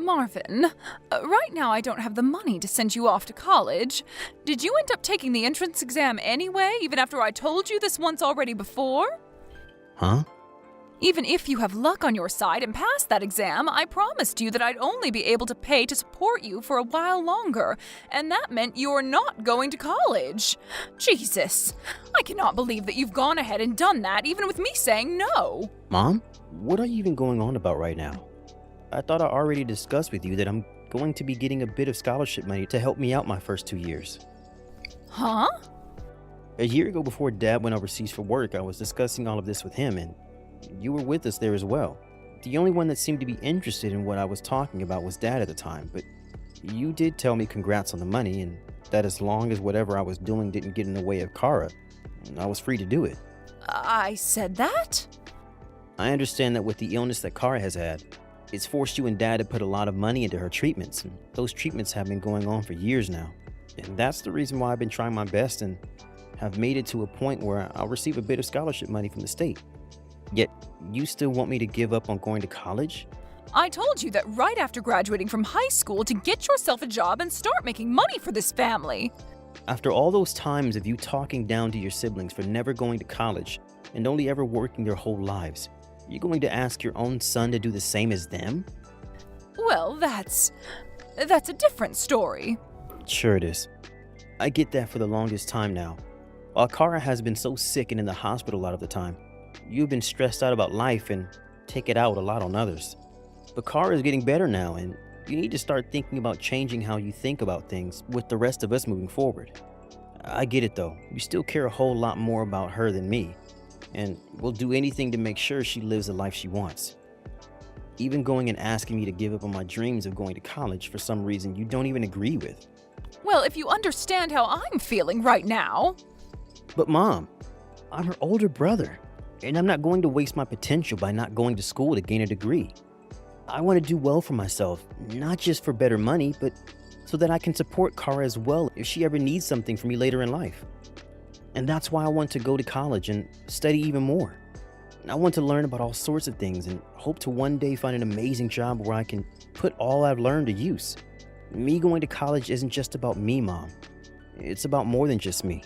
Marvin, right now I don't have the money to send you off to college. Did you end up taking the entrance exam anyway, even after I told you this once already before? Huh? Even if you have luck on your side and pass that exam, I promised you that I'd only be able to pay to support you for a while longer, and that meant you're not going to college. Jesus, I cannot believe that you've gone ahead and done that, even with me saying no. Mom? What are you even going on about right now? I thought I already discussed with you that I'm going to be getting a bit of scholarship money to help me out my first 2 years. Huh? A year ago, before Dad went overseas for work, I was discussing all of this with him, and you were with us there as well. The only one that seemed to be interested in what I was talking about was Dad at the time, but you did tell me congrats on the money, and that as long as whatever I was doing didn't get in the way of Kara, I was free to do it. I said that? I understand that with the illness that Kara has had, it's forced you and Dad to put a lot of money into her treatments, and those treatments have been going on for years now. And that's the reason why I've been trying my best and have made it to a point where I'll receive a bit of scholarship money from the state. Yet, you still want me to give up on going to college? I told you that right after graduating from high school to get yourself a job and start making money for this family. After all those times of you talking down to your siblings for never going to college and only ever working their whole lives, you're going to ask your own son to do the same as them? Well, that's a different story. Sure it is. I get that for the longest time now. While Kara has been so sick and in the hospital a lot of the time, you've been stressed out about life and take it out a lot on others. But Kara is getting better now, and you need to start thinking about changing how you think about things with the rest of us moving forward. I get it though. You still care a whole lot more about her than me, and will do anything to make sure she lives the life she wants. Even going and asking me to give up on my dreams of going to college for some reason you don't even agree with. Well, if you understand how I'm feeling right now. But Mom, I'm her older brother, and I'm not going to waste my potential by not going to school to gain a degree. I want to do well for myself, not just for better money, but so that I can support Kara as well if she ever needs something from me later in life. And that's why I want to go to college and study even more. I want to learn about all sorts of things and hope to one day find an amazing job where I can put all I've learned to use. Me going to college isn't just about me, Mom. It's about more than just me.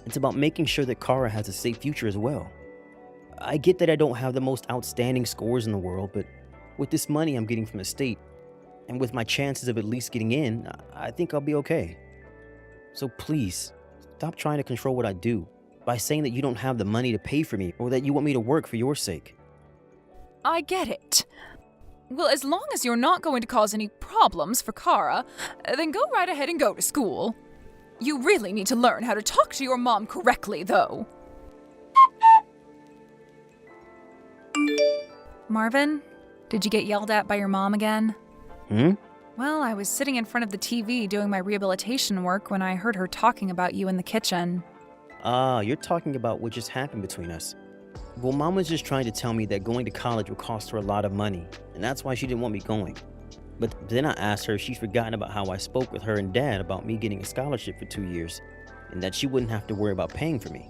It's about making sure that Kara has a safe future as well. I get that I don't have the most outstanding scores in the world, but with this money I'm getting from the state, and with my chances of at least getting in, I think I'll be okay. So please, stop trying to control what I do by saying that you don't have the money to pay for me or that you want me to work for your sake. I get it. Well, as long as you're not going to cause any problems for Kara, then go right ahead and go to school. You really need to learn how to talk to your mom correctly, though. Marvin, did you get yelled at by your mom again? Well, I was sitting in front of the TV doing my rehabilitation work when I heard her talking about you in the kitchen. You're talking about what just happened between us. Well, Mom was just trying to tell me that going to college would cost her a lot of money, and that's why she didn't want me going. But then I asked her if she's forgotten about how I spoke with her and Dad about me getting a scholarship for 2 years, and that she wouldn't have to worry about paying for me.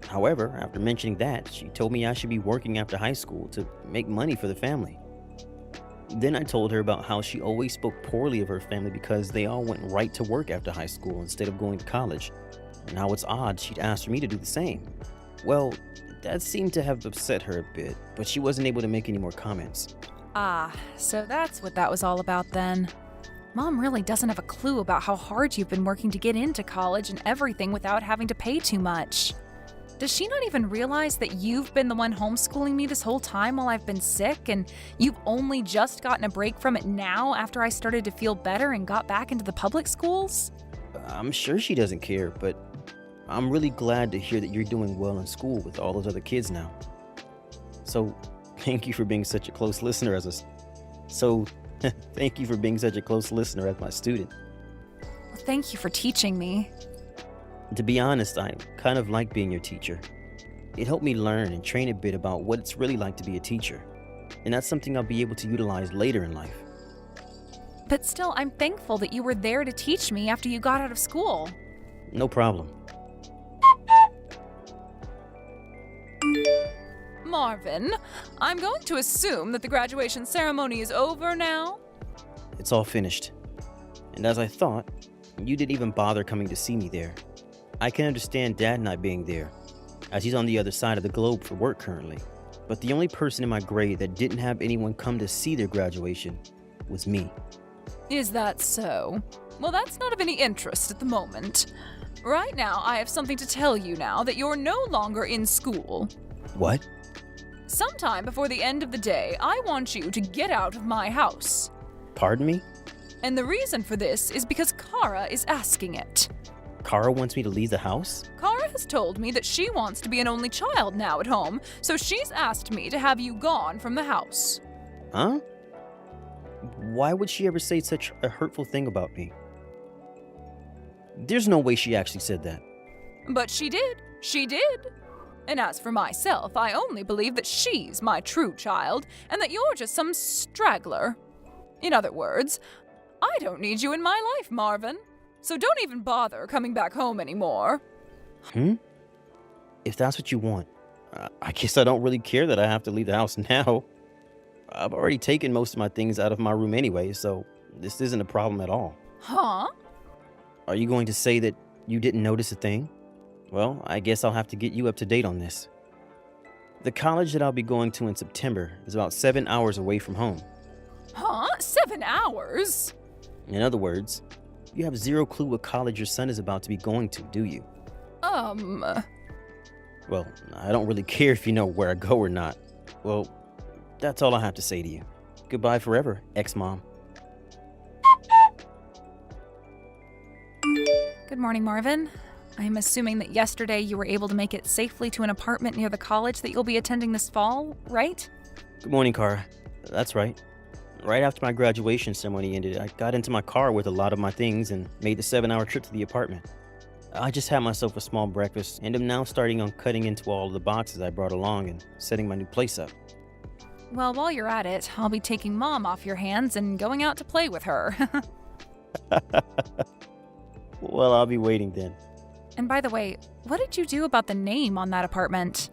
However, after mentioning that, she told me I should be working after high school to make money for the family. Then I told her about how she always spoke poorly of her family because they all went right to work after high school instead of going to college, and how it's odd she'd asked for me to do the same. Well, that seemed to have upset her a bit, but she wasn't able to make any more comments. So that's what that was all about then. Mom really doesn't have a clue about how hard you've been working to get into college and everything without having to pay too much. Does she not even realize that you've been the one homeschooling me this whole time while I've been sick, and you've only just gotten a break from it now after I started to feel better and got back into the public schools? I'm sure she doesn't care, but I'm really glad to hear that you're doing well in school with all those other kids now. So, thank you for being such a close listener as my student. Thank you for teaching me. To be honest, I kind of like being your teacher. It helped me learn and train a bit about what it's really like to be a teacher. And that's something I'll be able to utilize later in life. But still, I'm thankful that you were there to teach me after you got out of school. No problem. Marvin, I'm going to assume that the graduation ceremony is over now. It's all finished. And as I thought, you didn't even bother coming to see me there. I can understand Dad not being there, as he's on the other side of the globe for work currently. But the only person in my grade that didn't have anyone come to see their graduation was me. Is that so? Well, that's not of any interest at the moment. Right now, I have something to tell you now that you're no longer in school. What? Sometime before the end of the day, I want you to get out of my house. Pardon me? And the reason for this is because Kara is asking it. Kara wants me to leave the house? Kara has told me that she wants to be an only child now at home, so she's asked me to have you gone from the house. Huh? Why would she ever say such a hurtful thing about me? There's no way she actually said that. But she did. She did. And as for myself, I only believe that she's my true child, and that you're just some straggler. In other words, I don't need you in my life, Marvin. So don't even bother coming back home anymore. If that's what you want, I guess I don't really care that I have to leave the house now. I've already taken most of my things out of my room anyway, so this isn't a problem at all. Huh? Are you going to say that you didn't notice a thing? Well, I guess I'll have to get you up to date on this. The college that I'll be going to in September is about 7 hours away from home. Huh? 7 hours? In other words, you have zero clue what college your son is about to be going to, do you? Well, I don't really care if you know where I go or not. Well, that's all I have to say to you. Goodbye forever, ex-mom. Good morning, Marvin. I'm assuming that yesterday you were able to make it safely to an apartment near the college that you'll be attending this fall, right? Good morning, Kara. That's right. Right after my graduation ceremony ended, I got into my car with a lot of my things and made the 7-hour trip to the apartment. I just had myself a small breakfast and am now starting on cutting into all of the boxes I brought along and setting my new place up. Well, while you're at it, I'll be taking Mom off your hands and going out to play with her. Well, I'll be waiting then. And by the way, what did you do about the name on that apartment?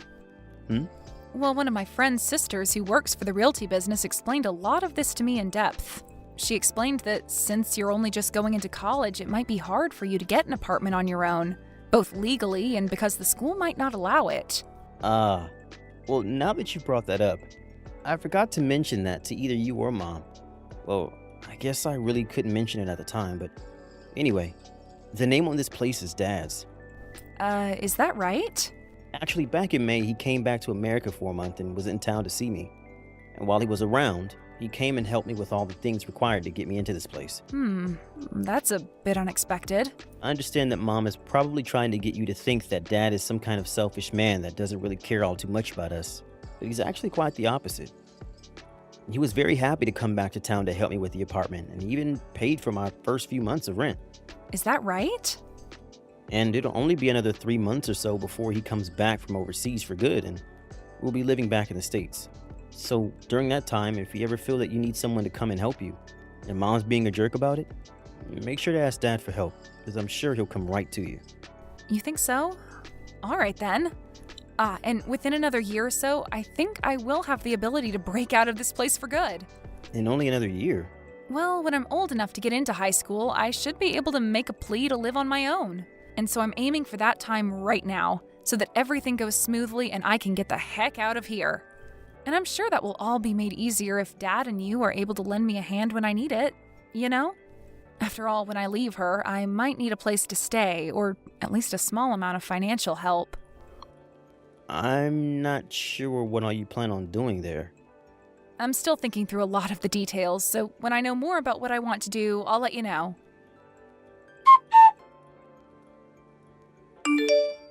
Well, one of my friend's sisters who works for the realty business explained a lot of this to me in depth. She explained that since you're only just going into college, it might be hard for you to get an apartment on your own, both legally and because the school might not allow it. Well, now that you brought that up, I forgot to mention that to either you or Mom. Well, I guess I really couldn't mention it at the time, but anyway, the name on this place is Dad's. Is that right? Actually, back in May, he came back to America for a month and was in town to see me. And while he was around, he came and helped me with all the things required to get me into this place. That's a bit unexpected. I understand that Mom is probably trying to get you to think that Dad is some kind of selfish man that doesn't really care all too much about us. But he's actually quite the opposite. He was very happy to come back to town to help me with the apartment, and he even paid for my first few months of rent. Is that right? And it'll only be another 3 months or so before he comes back from overseas for good, and we'll be living back in the States. So during that time, if you ever feel that you need someone to come and help you, and Mom's being a jerk about it, make sure to ask Dad for help, because I'm sure he'll come right to you. You think so? All right then. And within another year or so, I think I will have the ability to break out of this place for good. In only another year? Well, when I'm old enough to get into high school, I should be able to make a plea to live on my own. And so I'm aiming for that time right now, so that everything goes smoothly and I can get the heck out of here. And I'm sure that will all be made easier if Dad and you are able to lend me a hand when I need it, you know? After all, when I leave her, I might need a place to stay, or at least a small amount of financial help. I'm not sure what all you plan on doing there. I'm still thinking through a lot of the details, so when I know more about what I want to do, I'll let you know.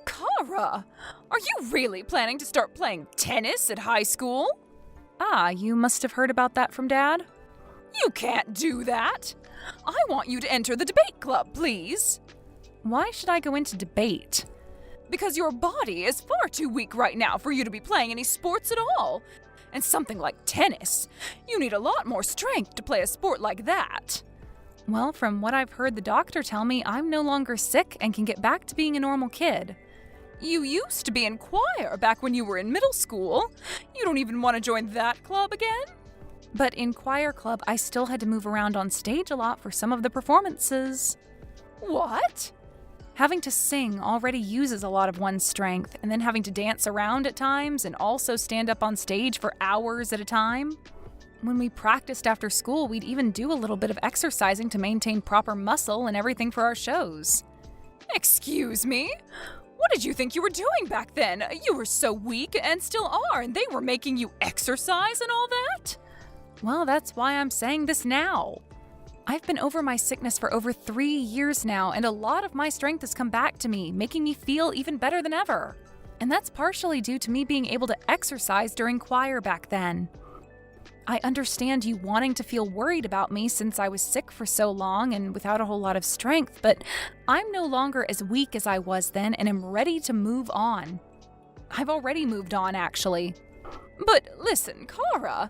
Kara, are you really planning to start playing tennis at high school? You must have heard about that from Dad. You can't do that. I want you to enter the debate club, please. Why should I go into debate? Because your body is far too weak right now for you to be playing any sports at all. And something like tennis, you need a lot more strength to play a sport like that. Well, from what I've heard the doctor tell me, I'm no longer sick and can get back to being a normal kid. You used to be in choir back when you were in middle school. You don't even want to join that club again? But in choir club, I still had to move around on stage a lot for some of the performances. What? Having to sing already uses a lot of one's strength, and then having to dance around at times and also stand up on stage for hours at a time. When we practiced after school, we'd even do a little bit of exercising to maintain proper muscle and everything for our shows. Excuse me? What did you think you were doing back then? You were so weak and still are, and they were making you exercise and all that? Well, that's why I'm saying this now. I've been over my sickness for over 3 years now, and a lot of my strength has come back to me, making me feel even better than ever. And that's partially due to me being able to exercise during choir back then. I understand you wanting to feel worried about me since I was sick for so long and without a whole lot of strength, but I'm no longer as weak as I was then and am ready to move on. I've already moved on, actually. But listen, Kara,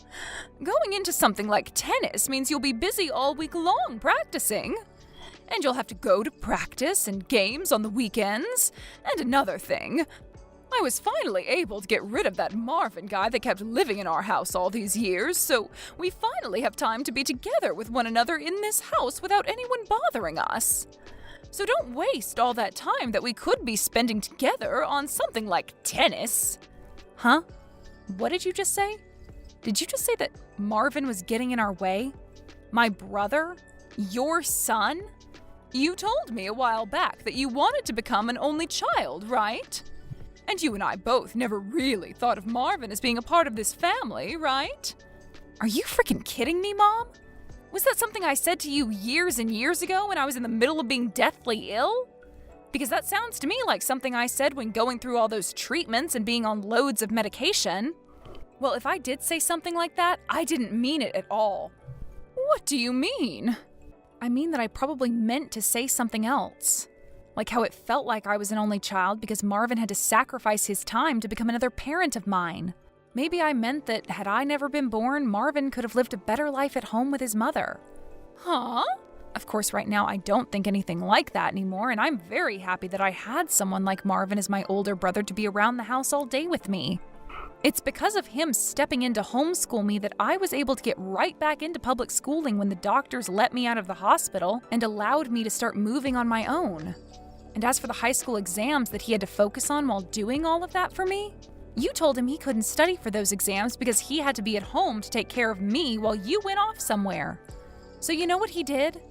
going into something like tennis means you'll be busy all week long practicing. And you'll have to go to practice and games on the weekends. And another thing, I was finally able to get rid of that Marvin guy that kept living in our house all these years, so we finally have time to be together with one another in this house without anyone bothering us. So don't waste all that time that we could be spending together on something like tennis. Huh? What did you just say? Did you just say that Marvin was getting in our way? My brother? Your son? You told me a while back that you wanted to become an only child, right? And you and I both never really thought of Marvin as being a part of this family, right? Are you freaking kidding me, Mom? Was that something I said to you years and years ago when I was in the middle of being deathly ill? Because that sounds to me like something I said when going through all those treatments and being on loads of medication. Well, if I did say something like that, I didn't mean it at all. What do you mean? I mean that I probably meant to say something else. Like how it felt like I was an only child because Marvin had to sacrifice his time to become another parent of mine. Maybe I meant that had I never been born, Marvin could have lived a better life at home with his mother. Huh? Of course, right now I don't think anything like that anymore, and I'm very happy that I had someone like Marvin as my older brother to be around the house all day with me. It's because of him stepping in to homeschool me that I was able to get right back into public schooling when the doctors let me out of the hospital and allowed me to start moving on my own. And as for the high school exams that he had to focus on while doing all of that for me, you told him he couldn't study for those exams because he had to be at home to take care of me while you went off somewhere. So you know what he did?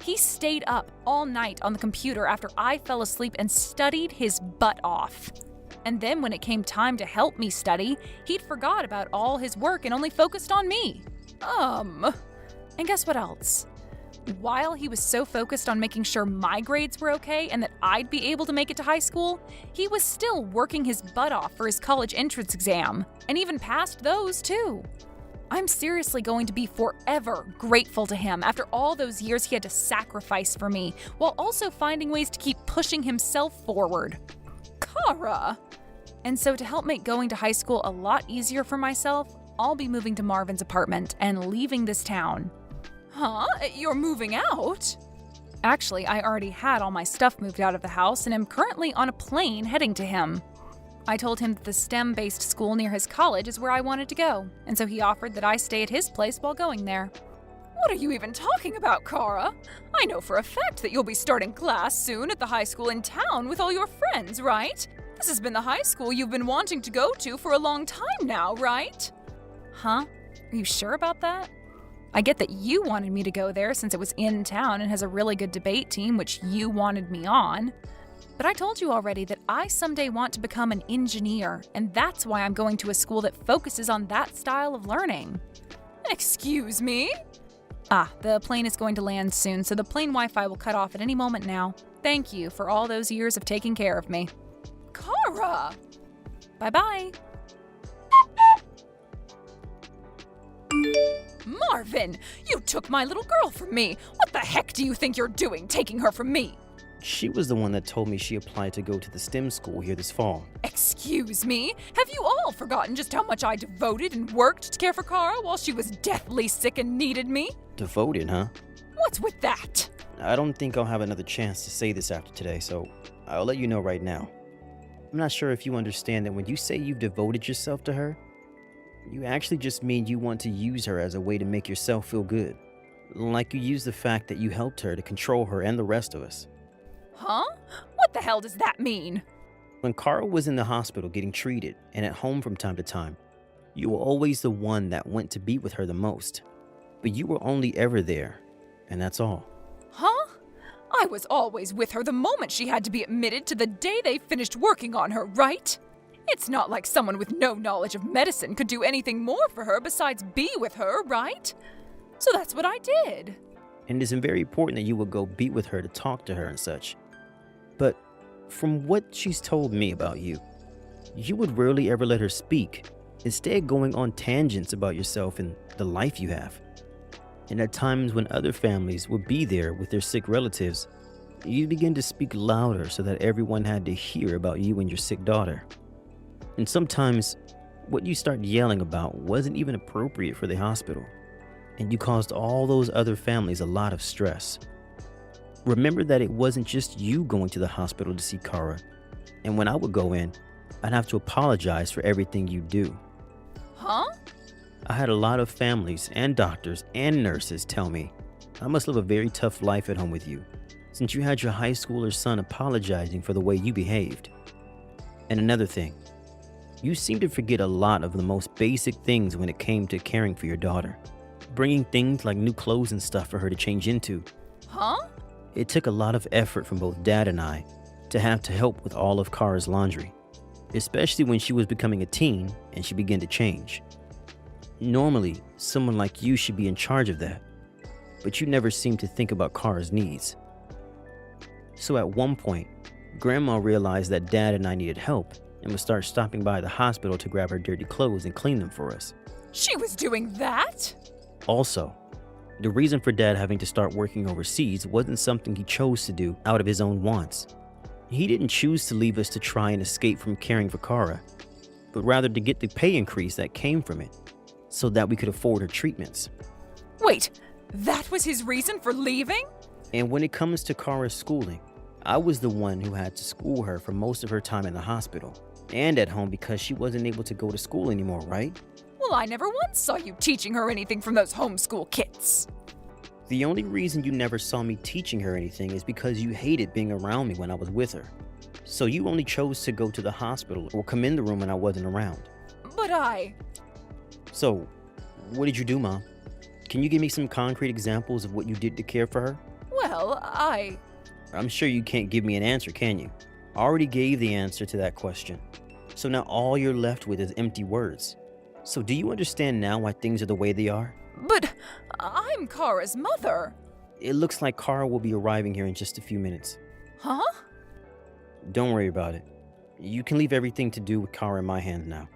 He stayed up all night on the computer after I fell asleep and studied his butt off. And then when it came time to help me study, he'd forgot about all his work and only focused on me. And guess what else? While he was so focused on making sure my grades were okay and that I'd be able to make it to high school, he was still working his butt off for his college entrance exam, and even passed those too. I'm seriously going to be forever grateful to him after all those years he had to sacrifice for me, while also finding ways to keep pushing himself forward. Kara! And so to help make going to high school a lot easier for myself, I'll be moving to Marvin's apartment and leaving this town. Huh? You're moving out? Actually, I already had all my stuff moved out of the house and am currently on a plane heading to him. I told him that the STEM-based school near his college is where I wanted to go, and so he offered that I stay at his place while going there. What are you even talking about, Kara? I know for a fact that you'll be starting class soon at the high school in town with all your friends, right? This has been the high school you've been wanting to go to for a long time now, right? Huh? Are you sure about that? I get that you wanted me to go there since it was in town and has a really good debate team, which you wanted me on. But I told you already that I someday want to become an engineer, and that's why I'm going to a school that focuses on that style of learning. Excuse me? The plane is going to land soon, so the plane Wi-Fi will cut off at any moment now. Thank you for all those years of taking care of me. Kara! Bye-bye. Marvin, you took my little girl from me. What the heck do you think you're doing, taking her from me? She was the one that told me she applied to go to the STEM school here this fall. Excuse me? Have you all forgotten just how much I devoted and worked to care for Kara while she was deathly sick and needed me? Devoted, huh? What's with that? I don't think I'll have another chance to say this after today, so I'll let you know right now. I'm not sure if you understand that when you say you've devoted yourself to her, You actually just mean you want to use her as a way to make yourself feel good. Like you use the fact that you helped her to control her and the rest of us. Huh? What the hell does that mean? When Carl was in the hospital getting treated and at home from time to time, you were always the one that went to be with her the most. But you were only ever there, and that's all. Huh? I was always with her the moment she had to be admitted to the day they finished working on her, right? It's not like someone with no knowledge of medicine could do anything more for her besides be with her, right? So that's what I did. And it's very important that you would go be with her to talk to her and such. But from what she's told me about you, you would rarely ever let her speak, instead going on tangents about yourself and the life you have. And at times when other families would be there with their sick relatives, you begin to speak louder so that everyone had to hear about you and your sick daughter. And sometimes what you start yelling about wasn't even appropriate for the hospital, and you caused all those other families a lot of stress. Remember that it wasn't just you going to the hospital to see Kara, and when I would go in, I'd have to apologize for everything you do. Huh? I had a lot of families and doctors and nurses tell me I must live a very tough life at home with you, since you had your high schooler son apologizing for the way you behaved. And another thing, you seem to forget a lot of the most basic things when it came to caring for your daughter. Bringing things like new clothes and stuff for her to change into. Huh? It took a lot of effort from both Dad and I to have to help with all of Kara's laundry, especially when she was becoming a teen and she began to change. Normally, someone like you should be in charge of that, but you never seemed to think about Kara's needs. So at one point, Grandma realized that Dad and I needed help and would start stopping by the hospital to grab her dirty clothes and clean them for us. She was doing that? Also, the reason for Dad having to start working overseas wasn't something he chose to do out of his own wants. He didn't choose to leave us to try and escape from caring for Kara, but rather to get the pay increase that came from it, so that we could afford her treatments. Wait, that was his reason for leaving? And when it comes to Kara's schooling, I was the one who had to school her for most of her time in the hospital and at home because she wasn't able to go to school anymore, right? Well, I never once saw you teaching her anything from those homeschool kits. The only reason you never saw me teaching her anything is because you hated being around me when I was with her. So you only chose to go to the hospital or come in the room when I wasn't around. But So, what did you do, Mom? Can you give me some concrete examples of what you did to care for her? Well, I'm sure you can't give me an answer, can you? I already gave the answer to that question. So now all you're left with is empty words. So do you understand now why things are the way they are? But I'm Kara's mother. It looks like Kara will be arriving here in just a few minutes. Huh? Don't worry about it. You can leave everything to do with Kara in my hands now.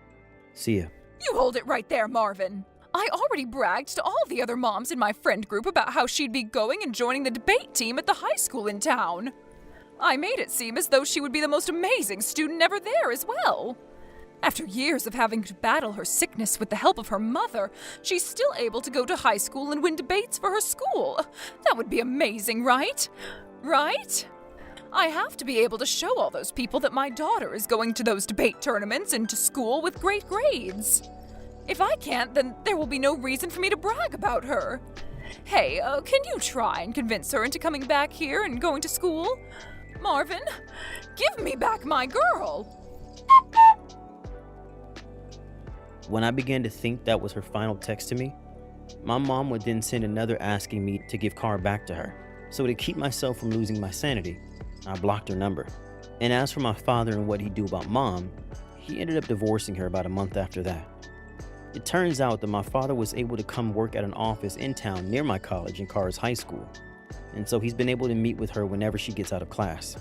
See ya. You hold it right there, Marvin. I already bragged to all the other moms in my friend group about how she'd be going and joining the debate team at the high school in town. I made it seem as though she would be the most amazing student ever there as well. After years of having to battle her sickness with the help of her mother, she's still able to go to high school and win debates for her school. That would be amazing, right? Right? I have to be able to show all those people that my daughter is going to those debate tournaments and to school with great grades. If I can't, then there will be no reason for me to brag about her. Hey, can you try and convince her into coming back here and going to school? Marvin, give me back my girl! When I began to think that was her final text to me, my mom would then send another asking me to give Kara back to her. So to keep myself from losing my sanity, I blocked her number. And as for my father and what he'd do about Mom, he ended up divorcing her about a month after that. It turns out that my father was able to come work at an office in town near my college and Kara's high school. And so he's been able to meet with her whenever she gets out of class.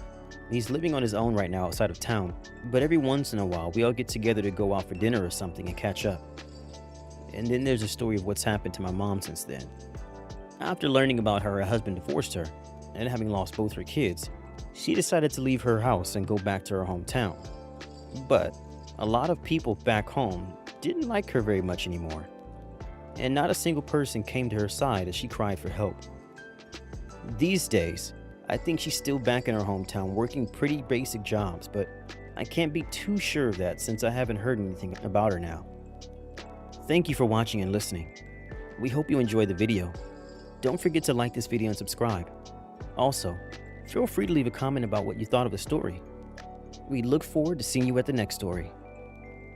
He's living on his own right now outside of town, but every once in a while we all get together to go out for dinner or something and catch up. And then there's a story of what's happened to my mom since then. After learning about how her husband divorced her, and having lost both her kids, she decided to leave her house and go back to her hometown. But a lot of people back home didn't like her very much anymore, and not a single person came to her side as she cried for help. These days, I think she's still back in her hometown working pretty basic jobs, but I can't be too sure of that since I haven't heard anything about her now. Thank you for watching and listening. We hope you enjoyed the video. Don't forget to like this video and subscribe. Also, feel free to leave a comment about what you thought of the story. We look forward to seeing you at the next story.